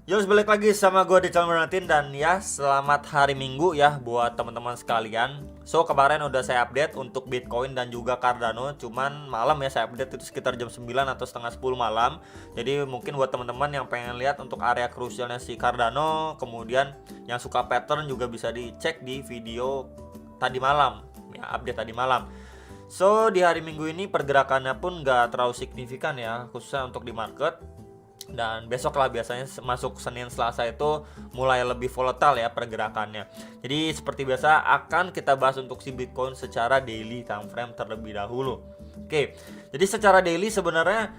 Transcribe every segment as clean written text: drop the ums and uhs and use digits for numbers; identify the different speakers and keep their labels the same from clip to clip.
Speaker 1: Yo, balik lagi sama gue di channel Bernatin. Dan ya, selamat hari Minggu ya buat teman-teman sekalian. So, kemarin udah saya update untuk Bitcoin dan juga Cardano. Cuman malam ya saya update itu sekitar jam 9 atau setengah 10 malam. Jadi mungkin buat teman-teman yang pengen lihat untuk area krusialnya si Cardano, kemudian yang suka pattern juga bisa dicek di video tadi malam ya, update tadi malam. So, di hari Minggu ini pergerakannya pun nggak terlalu signifikan ya, khususnya untuk di market. Dan besok lah biasanya masuk Senin Selasa itu mulai lebih volatile ya pergerakannya. Jadi seperti biasa akan kita bahas untuk si Bitcoin secara daily time frame terlebih dahulu. Oke, jadi secara daily sebenarnya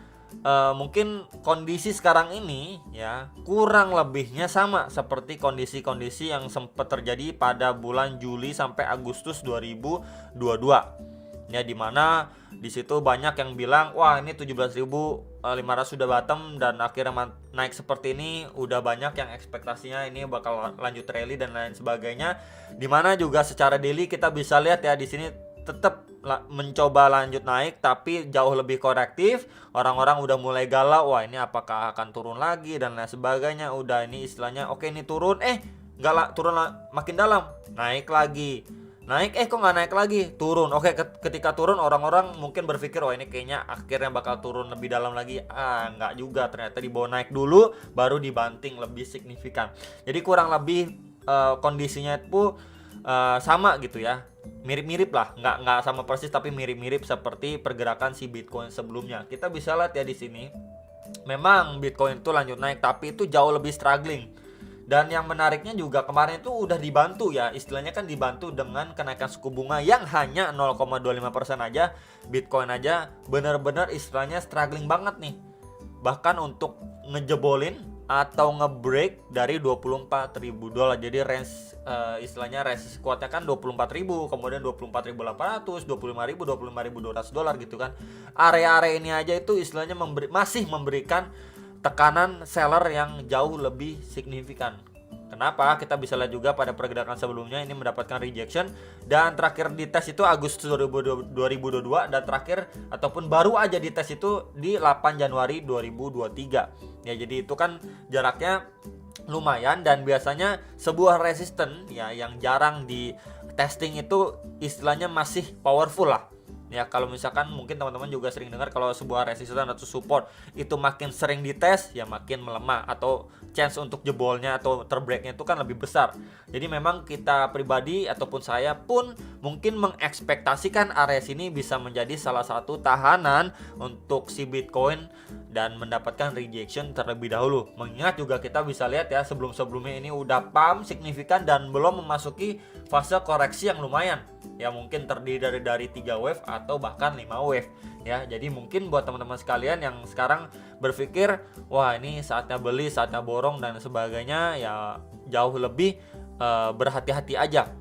Speaker 1: mungkin kondisi sekarang ini ya kurang lebihnya sama seperti kondisi-kondisi yang sempat terjadi pada bulan Juli sampai Agustus 2022. Ya, dimana di situ banyak yang bilang wah ini 17.500 sudah bottom dan akhirnya naik seperti ini. Udah banyak yang ekspektasinya ini bakal lanjut rally dan lain sebagainya. Dimana juga secara daily kita bisa lihat ya di sini tetap mencoba lanjut naik tapi jauh lebih korektif. Orang-orang udah mulai galau, wah ini apakah akan turun lagi dan lain sebagainya. Udah ini istilahnya oke ini turun, enggak lah, turun makin dalam, naik lagi. Naik kok nggak naik lagi, turun. Oke, ketika turun orang-orang mungkin berpikir wah ini kayaknya akhirnya bakal turun lebih dalam lagi. Nggak juga, ternyata dibawa naik dulu baru dibanting lebih signifikan. Jadi kurang lebih kondisinya itu sama gitu ya, mirip-mirip lah, nggak sama persis tapi mirip-mirip seperti pergerakan si Bitcoin sebelumnya. Kita bisa lihat ya di sini memang Bitcoin itu lanjut naik tapi itu jauh lebih struggling. Dan yang menariknya juga kemarin itu udah dibantu ya, istilahnya kan dibantu dengan kenaikan suku bunga yang hanya 0,25% aja. Bitcoin aja bener-bener istilahnya struggling banget nih. Bahkan untuk ngejebolin atau ngebreak dari $24.000. Jadi range istilahnya resist kuatnya kan 24.000, kemudian 24.800, 25.000, 25.200 gitu kan. Area-area ini aja itu istilahnya masih memberikan tekanan seller yang jauh lebih signifikan. Kenapa? Kita bisa lihat juga pada pergerakan sebelumnya ini mendapatkan rejection dan terakhir di tes itu Agustus 2022 dan terakhir ataupun baru aja di tes itu di 8 Januari 2023. Ya, jadi itu kan jaraknya lumayan dan biasanya sebuah resisten ya yang jarang di testing itu istilahnya masih powerful lah. Ya, kalau misalkan mungkin teman-teman juga sering dengar kalau sebuah resistance atau support itu makin sering dites ya makin melemah atau chance untuk jebolnya atau terbreaknya itu kan lebih besar. Jadi memang kita pribadi ataupun saya pun mungkin mengekspektasikan area sini bisa menjadi salah satu tahanan untuk si Bitcoin dan mendapatkan rejection terlebih dahulu. Mengingat juga kita bisa lihat ya sebelum-sebelumnya ini udah pump signifikan dan belum memasuki fase koreksi yang lumayan. Ya mungkin terdiri dari 3 wave atau bahkan 5 wave ya. Jadi mungkin buat teman-teman sekalian yang sekarang berpikir wah ini saatnya beli, saatnya borong dan sebagainya ya jauh lebih berhati-hati aja.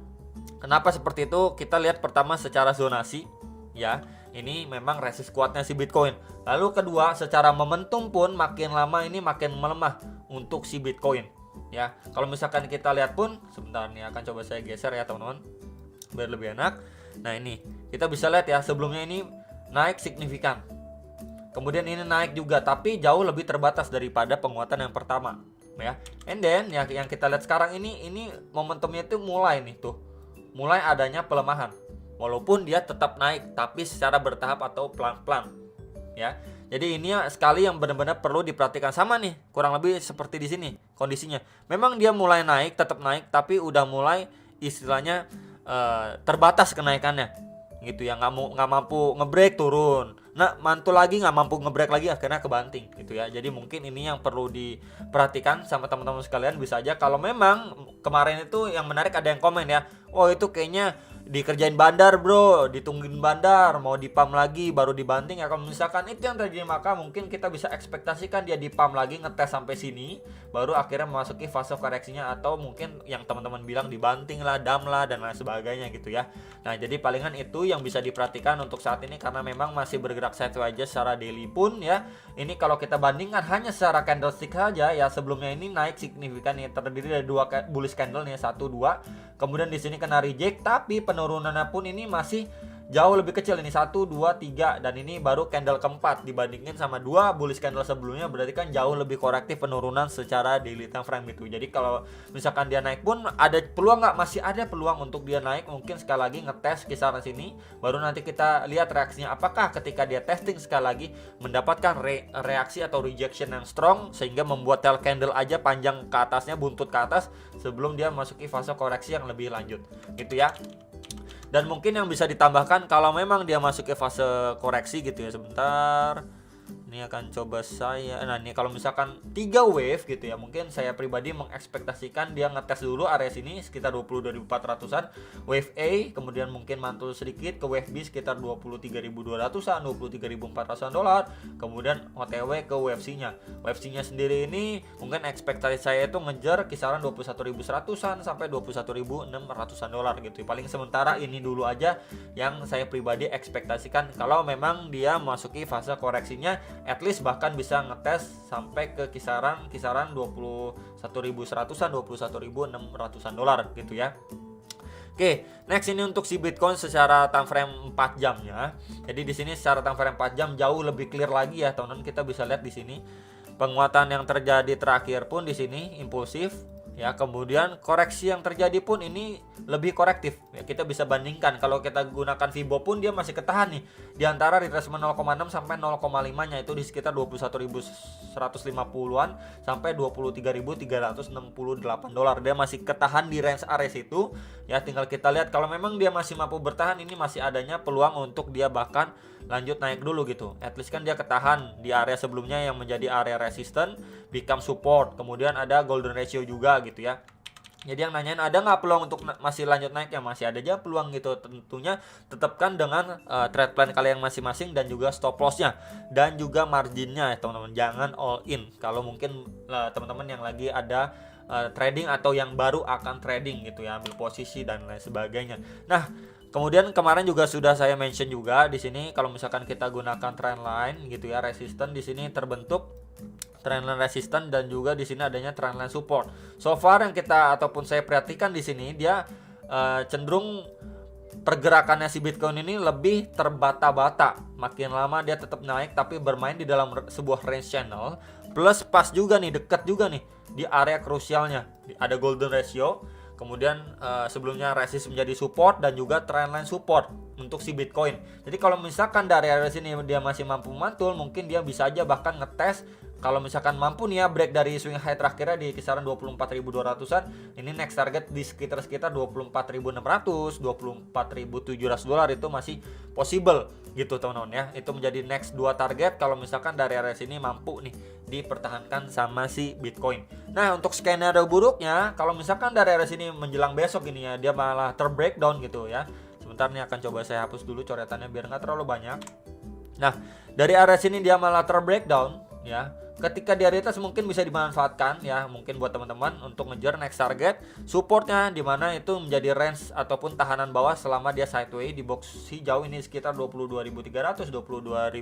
Speaker 1: Kenapa seperti itu? Kita lihat pertama secara zonasi ya. Ini memang resist kuatnya si Bitcoin. Lalu kedua, secara momentum pun makin lama ini makin melemah untuk si Bitcoin ya. Kalau misalkan kita lihat pun sebentar nih akan coba saya geser ya teman-teman biar lebih enak. Nah, ini kita bisa lihat ya sebelumnya ini naik signifikan. Kemudian ini naik juga tapi jauh lebih terbatas daripada penguatan yang pertama ya. And then ya, yang kita lihat sekarang ini momentumnya itu mulai nih tuh. Mulai adanya pelemahan. Walaupun dia tetap naik tapi secara bertahap atau pelan-pelan ya. Jadi ini sekali yang benar-benar perlu diperhatikan sama nih, kurang lebih seperti di sini kondisinya. Memang dia mulai naik, tetap naik tapi udah mulai istilahnya terbatas kenaikannya gitu ya, nggak mampu ngebreak turun, nah mantul lagi nggak mampu ngebreak lagi akhirnya kebanting gitu ya. Jadi mungkin ini yang perlu diperhatikan sama teman-teman sekalian. Bisa aja kalau memang kemarin itu yang menarik ada yang komen ya, oh itu kayaknya dikerjain bandar bro, ditungguin bandar, mau dipam lagi baru dibanting ya. Kalau misalkan itu yang terjadi maka mungkin kita bisa ekspektasikan dia dipam lagi ngetes sampai sini baru akhirnya memasuki fase koreksinya, atau mungkin yang teman-teman bilang dibanting lah, dam lah dan lain sebagainya gitu ya. Nah jadi palingan itu yang bisa diperhatikan untuk saat ini karena memang masih bergerak sideways aja secara daily pun ya. Ini kalau kita bandingkan hanya secara candlestick saja ya, sebelumnya ini naik signifikan ya, terdiri dari 2 bullish candle nih, 1 2. Kemudian di sini kena reject tapi penurunannya pun ini masih jauh lebih kecil ini, 1, 2, 3, dan ini baru candle keempat dibandingin sama 2 bullish candle sebelumnya, berarti kan jauh lebih korektif penurunan secara daily time frame gitu. Jadi kalau misalkan dia naik pun ada peluang nggak? Masih ada peluang untuk dia naik, mungkin sekali lagi ngetes kisaran sini, baru nanti kita lihat reaksinya apakah ketika dia testing sekali lagi mendapatkan reaksi atau rejection yang strong sehingga membuat tail candle aja panjang ke atasnya, buntut ke atas sebelum dia masuki fase koreksi yang lebih lanjut gitu ya. Dan mungkin yang bisa ditambahkan kalau memang dia masuk ke fase koreksi gitu ya, sebentar. Ini akan coba saya, nah ini kalau misalkan 3 wave gitu ya, mungkin saya pribadi mengekspektasikan dia ngetes dulu area sini sekitar 22.400-an wave A, kemudian mungkin mantul sedikit ke wave B sekitar 23.200-an, 23.400-an dolar, kemudian OTW ke wave C-nya. Wave C-nya sendiri ini mungkin ekspektasi saya itu ngejar kisaran 21.100-an sampai 21.600-an dolar gitu. Paling sementara ini dulu aja yang saya pribadi ekspektasikan kalau memang dia masuki fase koreksinya, at least bahkan bisa ngetes sampai ke kisaran 21.100-an, 21.600-an dolar gitu ya. Oke, next ini untuk si Bitcoin secara time frame 4 jamnya. Jadi di sini secara time frame 4 jam jauh lebih clear lagi ya, teman-teman. Kita bisa lihat di sini penguatan yang terjadi terakhir pun di sini impulsif ya, kemudian koreksi yang terjadi pun ini lebih korektif ya. Kita bisa bandingkan kalau kita gunakan Fibo pun dia masih ketahan nih di antara retracement 0,6 sampai 0,5 nya itu di sekitar 21.150-an sampai 23.368 dolar. Dia masih ketahan di range area itu ya, tinggal kita lihat kalau memang dia masih mampu bertahan, ini masih adanya peluang untuk dia bahkan lanjut naik dulu gitu. At least kan dia ketahan di area sebelumnya yang menjadi area resistance become support, kemudian ada golden ratio juga gitu ya. Jadi yang nanyain ada nggak peluang untuk masih lanjut naik, ya masih ada aja peluang gitu. Tentunya tetapkan dengan trade plan kalian masing-masing dan juga stop lossnya dan juga marginnya ya teman-teman. Jangan all in kalau mungkin teman-teman yang lagi ada trading atau yang baru akan trading gitu ya, ambil posisi dan lain sebagainya. Nah, kemudian kemarin juga sudah saya mention juga di sini kalau misalkan kita gunakan trendline gitu ya, resistance di sini terbentuk trendline resistance dan juga di sini adanya trendline support. So far yang kita ataupun saya perhatikan di sini dia cenderung pergerakannya si Bitcoin ini lebih terbata-bata. Makin lama dia tetap naik tapi bermain di dalam sebuah range channel, plus pas juga nih, dekat juga nih di area krusialnya. Ada golden ratio, kemudian sebelumnya resist menjadi support dan juga trendline support untuk si Bitcoin. Jadi kalau misalkan dari area sini dia masih mampu mantul, mungkin dia bisa aja bahkan ngetes. Kalau misalkan mampu nih ya break dari swing high terakhirnya di kisaran 24.200-an, ini next target di sekitar 24.600, 24.700 dolar itu masih possible gitu teman-teman ya. Itu menjadi next 2 target kalau misalkan dari area sini mampu nih dipertahankan sama si Bitcoin. Nah, untuk skenario buruknya kalau misalkan dari area sini menjelang besok ini ya dia malah terbreakdown gitu ya. Sebentar nih akan coba saya hapus dulu coretannya biar nggak terlalu banyak. Nah, dari area sini dia malah terbreakdown ya. Ketika di area atas mungkin bisa dimanfaatkan ya, mungkin buat teman-teman untuk ngejar next target supportnya di mana itu menjadi range ataupun tahanan bawah selama dia sideways di box hijau ini sekitar 22.300 22.500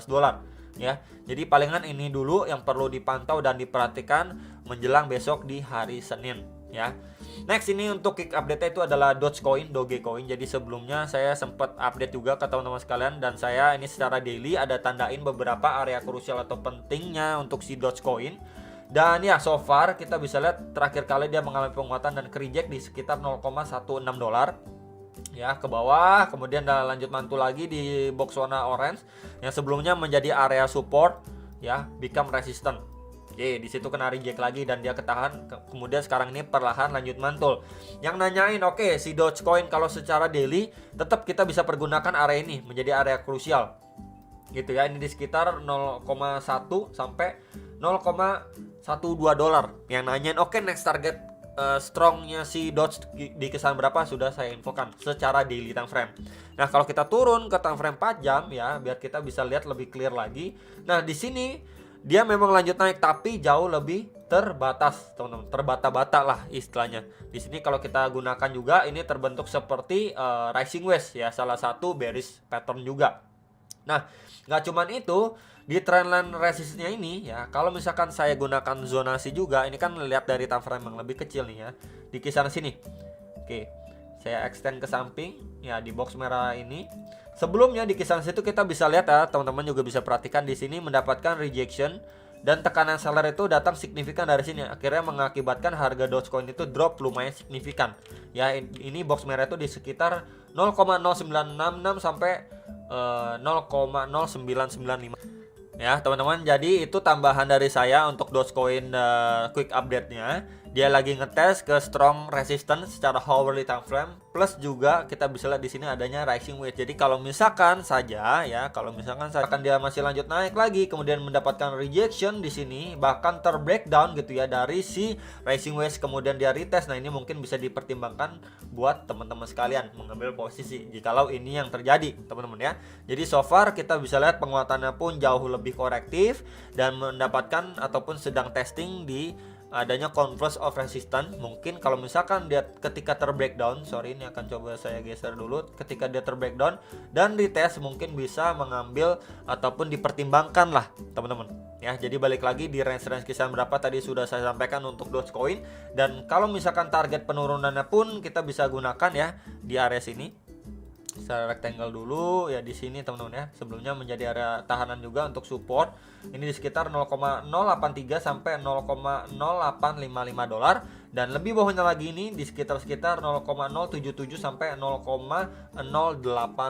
Speaker 1: dolar ya. Jadi palingan ini dulu yang perlu dipantau dan diperhatikan menjelang besok di hari Senin ya. Next ini untuk kick update itu adalah Dogecoin. Jadi sebelumnya saya sempat update juga ke teman-teman sekalian dan saya ini secara daily ada tandain beberapa area krusial atau pentingnya untuk si Dogecoin. Dan ya so far kita bisa lihat terakhir kali dia mengalami penguatan dan reject di sekitar 0,16 dolar ya ke bawah, kemudian lanjut mantul lagi di box warna orange yang sebelumnya menjadi area support ya, become resistant. Oke, di situ kena reject lagi dan dia ketahan. Kemudian sekarang ini perlahan lanjut mantul. Yang nanyain, oke, si Dogecoin kalau secara daily tetap kita bisa pergunakan area ini menjadi area krusial. Gitu ya, ini di sekitar 0,1 sampai 0,12 dolar. Yang nanyain, oke, next target strongnya si Doge di kisaran berapa sudah saya infokan secara daily time frame. Nah, kalau kita turun ke time frame 4 jam ya, biar kita bisa lihat lebih clear lagi. Nah, di sini dia memang lanjut naik tapi jauh lebih terbatas, teman-teman. Terbata-bata lah istilahnya. Di sini kalau kita gunakan juga ini terbentuk seperti rising wedge ya, salah satu bearish pattern juga. Nah, nggak cuman itu, di trendline resistnya ini ya, kalau misalkan saya gunakan zonasi juga, ini kan lihat dari time frame yang lebih kecil nih ya, di kisaran sini. Oke. Saya extend ke samping ya di box merah ini. Sebelumnya di kisaran situ kita bisa lihat ya, teman-teman juga bisa perhatikan di sini mendapatkan rejection dan tekanan seller itu datang signifikan dari sini. Akhirnya mengakibatkan harga Dogecoin itu drop lumayan signifikan. Ya ini box merah itu di sekitar 0,0966 sampai 0,0995. Ya teman-teman, jadi itu tambahan dari saya untuk Dogecoin quick update-nya. Dia lagi ngetes ke strong resistance secara hourly time frame, plus juga kita bisa lihat di sini adanya rising wedge. Jadi kalau misalkan saja ya, kalau misalkan dia masih lanjut naik lagi, kemudian mendapatkan rejection di sini, bahkan terbreakdown gitu ya dari si rising wedge, kemudian dia retest. Nah ini mungkin bisa dipertimbangkan buat teman-teman sekalian mengambil posisi jikalau ini yang terjadi, teman-teman ya. Jadi so far kita bisa lihat penguatannya pun jauh lebih korektif dan mendapatkan ataupun sedang testing di adanya converge of resistance. Mungkin kalau misalkan dia ketika terbreakdown, sorry ini akan coba saya geser dulu, ketika dia terbreakdown dan retest mungkin bisa mengambil ataupun dipertimbangkan lah teman-teman ya. Jadi balik lagi di range kisaran berapa tadi sudah saya sampaikan untuk Dogecoin, dan kalau misalkan target penurunannya pun kita bisa gunakan ya di area sini. Secara rectangle dulu ya di sini teman-teman ya. Sebelumnya menjadi area tahanan juga untuk support. Ini di sekitar 0,083 sampai 0,0855 dolar, dan lebih bawahnya lagi ini di sekitar 0,077 sampai 0,08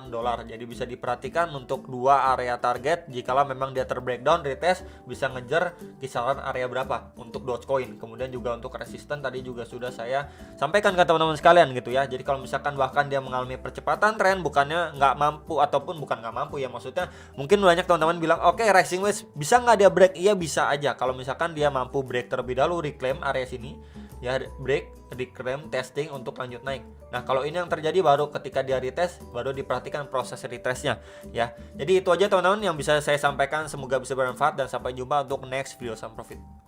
Speaker 1: dolar. Jadi bisa diperhatikan untuk dua area target. Jikalau memang dia terbreakdown retest bisa ngejar kisaran area berapa untuk Dogecoin. Kemudian juga untuk resisten tadi juga sudah saya sampaikan ke teman-teman sekalian gitu ya. Jadi kalau misalkan bahkan dia mengalami percepatan tren, bukannya nggak mampu ataupun bukan nggak mampu ya, maksudnya mungkin banyak teman-teman bilang oke, rising wedge bisa nggak dia break? Iya bisa aja kalau misalkan dia mampu break terlebih dahulu, reclaim area sini ya, break, reclaim, testing untuk lanjut naik. Nah kalau ini yang terjadi baru ketika dia retest, baru diperhatikan proses retestnya ya. Jadi itu aja teman-teman yang bisa saya sampaikan, semoga bisa bermanfaat dan sampai jumpa untuk next video. Sam Profit.